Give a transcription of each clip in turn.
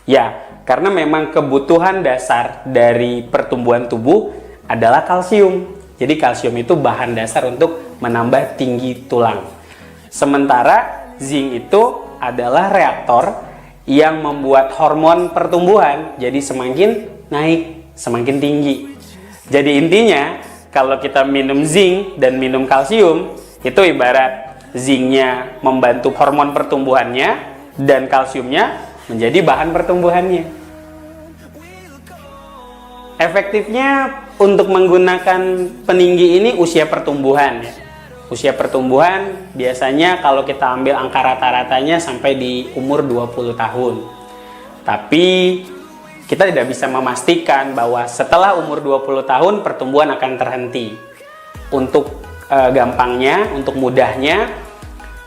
Ya, karena memang kebutuhan dasar dari pertumbuhan tubuh adalah kalsium. Jadi kalsium itu bahan dasar untuk menambah tinggi tulang. Sementara zinc itu adalah reaktor yang membuat hormon pertumbuhan jadi semakin naik, semakin tinggi. Jadi intinya kalau kita minum zinc dan minum kalsium, itu ibarat zincnya membantu hormon pertumbuhannya dan kalsiumnya menjadi bahan pertumbuhannya. Efektifnya untuk menggunakan peninggi ini usia pertumbuhan ya. Usia pertumbuhan biasanya kalau kita ambil angka rata-ratanya sampai di umur 20 tahun. Tapi kita tidak bisa memastikan bahwa setelah umur 20 tahun pertumbuhan akan terhenti. Untuk gampangnya, untuk mudahnya,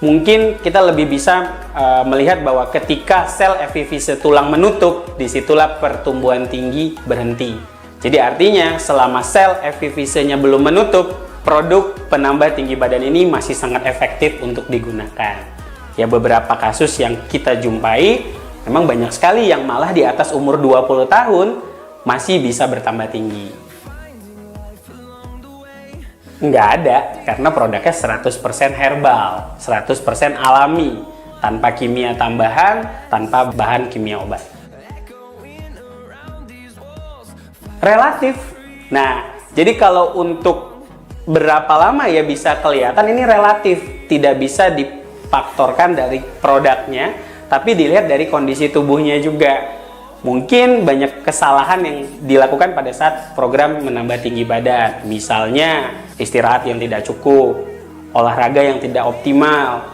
mungkin kita lebih bisa melihat bahwa ketika sel epifise tulang menutup, disitulah pertumbuhan tinggi berhenti. Jadi artinya selama sel epifisenya belum menutup, produk penambah tinggi badan ini masih sangat efektif untuk digunakan. Ya, beberapa kasus yang kita jumpai, memang banyak sekali yang malah di atas umur 20 tahun masih bisa bertambah tinggi. Nggak ada, karena produknya 100% herbal, 100% alami, tanpa kimia tambahan, tanpa bahan kimia obat. Relatif. Nah, jadi kalau untuk berapa lama ya bisa kelihatan, ini relatif, tidak bisa difaktorkan dari produknya, tapi dilihat dari kondisi tubuhnya juga. Mungkin banyak kesalahan yang dilakukan pada saat program menambah tinggi badan, misalnya istirahat yang tidak cukup, olahraga yang tidak optimal,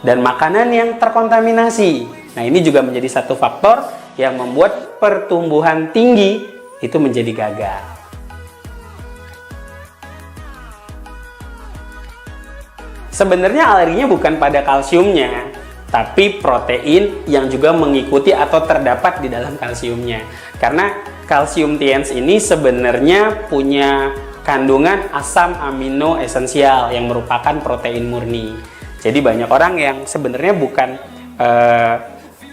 dan makanan yang terkontaminasi. Nah, ini juga menjadi satu faktor yang membuat pertumbuhan tinggi itu menjadi gagal. Sebenarnya alerginya bukan pada kalsiumnya, tapi protein yang juga mengikuti atau terdapat di dalam kalsiumnya. Karena kalsium TNS ini sebenarnya punya kandungan asam amino esensial yang merupakan protein murni. Jadi banyak orang yang sebenarnya bukan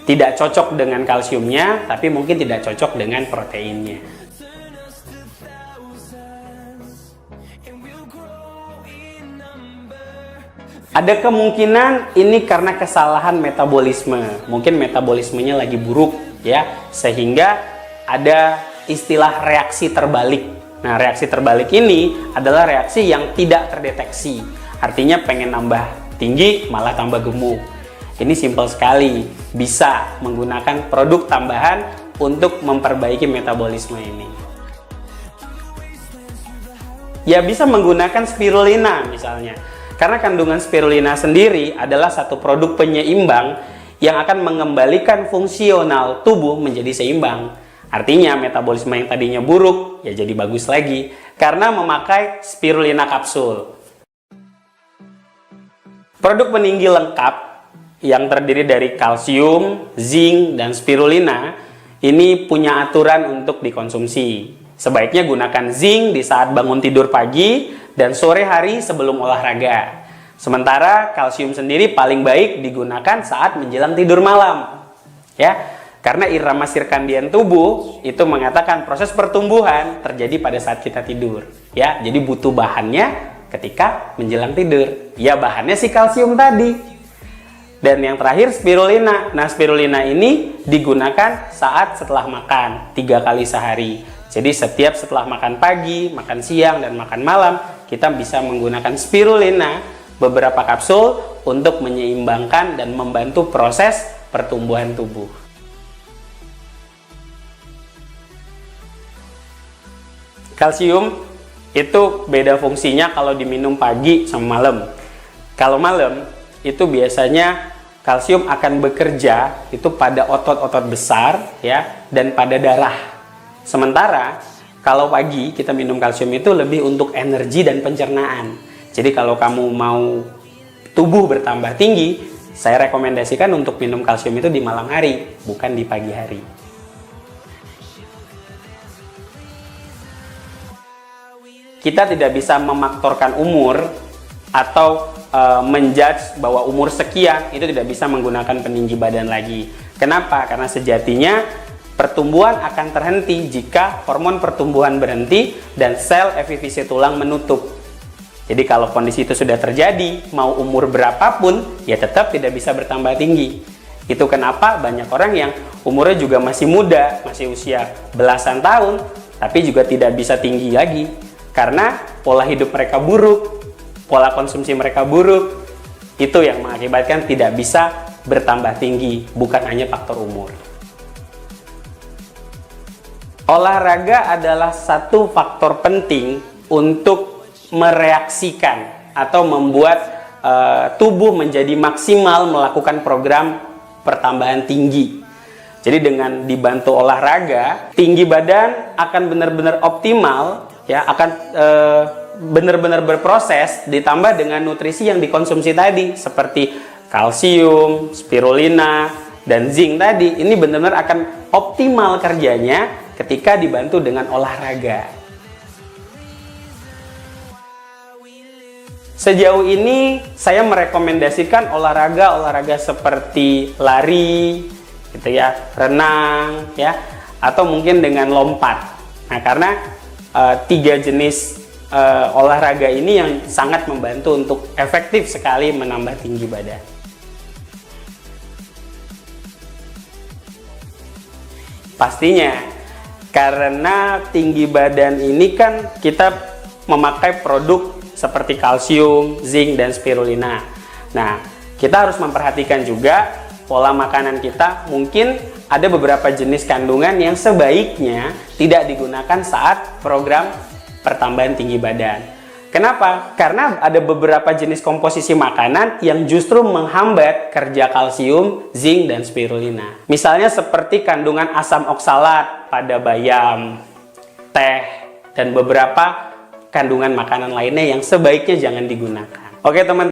tidak cocok dengan kalsiumnya, tapi mungkin tidak cocok dengan proteinnya. Ada kemungkinan ini karena kesalahan metabolisme. Mungkin metabolismenya lagi buruk ya, sehingga ada istilah reaksi terbalik. Nah, reaksi terbalik ini adalah reaksi yang tidak terdeteksi. Artinya pengen nambah tinggi malah tambah gemuk. Ini simpel sekali, bisa menggunakan produk tambahan untuk memperbaiki metabolisme ini. Ya, bisa menggunakan spirulina misalnya. Karena kandungan spirulina sendiri adalah satu produk penyeimbang yang akan mengembalikan fungsional tubuh menjadi seimbang. Artinya metabolisme yang tadinya buruk ya jadi bagus lagi karena memakai spirulina kapsul. Produk peninggi lengkap yang terdiri dari kalsium, zinc, dan spirulina ini punya aturan untuk dikonsumsi. Sebaiknya gunakan zinc di saat bangun tidur pagi dan sore hari sebelum olahraga. Sementara kalsium sendiri paling baik digunakan saat menjelang tidur malam. Ya, karena irama sirkadian tubuh itu mengatakan proses pertumbuhan terjadi pada saat kita tidur. Ya, jadi butuh bahannya ketika menjelang tidur. Ya, bahannya si kalsium tadi. Dan yang terakhir spirulina. Nah, spirulina ini digunakan saat setelah makan 3 kali sehari. Jadi setiap setelah makan pagi, makan siang, dan makan malam, kita bisa menggunakan spirulina beberapa kapsul untuk menyeimbangkan dan membantu proses pertumbuhan tubuh. Kalsium itu beda fungsinya kalau diminum pagi sama malam. Kalau malam itu biasanya kalsium akan bekerja itu pada otot-otot besar ya dan pada darah. Sementara kalau pagi kita minum kalsium itu lebih untuk energi dan pencernaan. Jadi kalau kamu mau tubuh bertambah tinggi, saya rekomendasikan untuk minum kalsium itu di malam hari, bukan di pagi hari. Kita tidak bisa memaktorkan umur atau menjudge bahwa umur sekian itu tidak bisa menggunakan peninggi badan lagi. Kenapa? Karena sejatinya pertumbuhan akan terhenti jika hormon pertumbuhan berhenti dan sel epifisi tulang menutup. Jadi kalau kondisi itu sudah terjadi, mau umur berapapun, ya tetap tidak bisa bertambah tinggi. Itu kenapa banyak orang yang umurnya juga masih muda, masih usia belasan tahun, tapi juga tidak bisa tinggi lagi. Karena pola hidup mereka buruk, pola konsumsi mereka buruk, itu yang mengakibatkan tidak bisa bertambah tinggi, bukan hanya faktor umur. Olahraga adalah satu faktor penting untuk mereaksikan atau membuat tubuh menjadi maksimal melakukan program pertambahan tinggi. Jadi dengan dibantu olahraga, tinggi badan akan benar-benar optimal, ya, akan benar-benar berproses, ditambah dengan nutrisi yang dikonsumsi tadi seperti kalsium, spirulina, dan zinc tadi. Ini benar-benar akan optimal kerjanya ketika dibantu dengan olahraga. Sejauh ini saya merekomendasikan olahraga seperti lari, gitu ya, renang, ya, atau mungkin dengan lompat. Nah, karena tiga jenis olahraga ini yang sangat membantu untuk efektif sekali menambah tinggi badan. Pastinya, karena tinggi badan ini kan kita memakai produk seperti kalsium, zinc, dan spirulina. Nah, kita harus memperhatikan juga pola makanan kita. Mungkin ada beberapa jenis kandungan yang sebaiknya tidak digunakan saat program pertambahan tinggi badan. Kenapa? Karena ada beberapa jenis komposisi makanan yang justru menghambat kerja kalsium, zinc, dan spirulina. Misalnya seperti kandungan asam oksalat pada bayam, teh, dan beberapa kandungan makanan lainnya yang sebaiknya jangan digunakan. Oke teman-teman.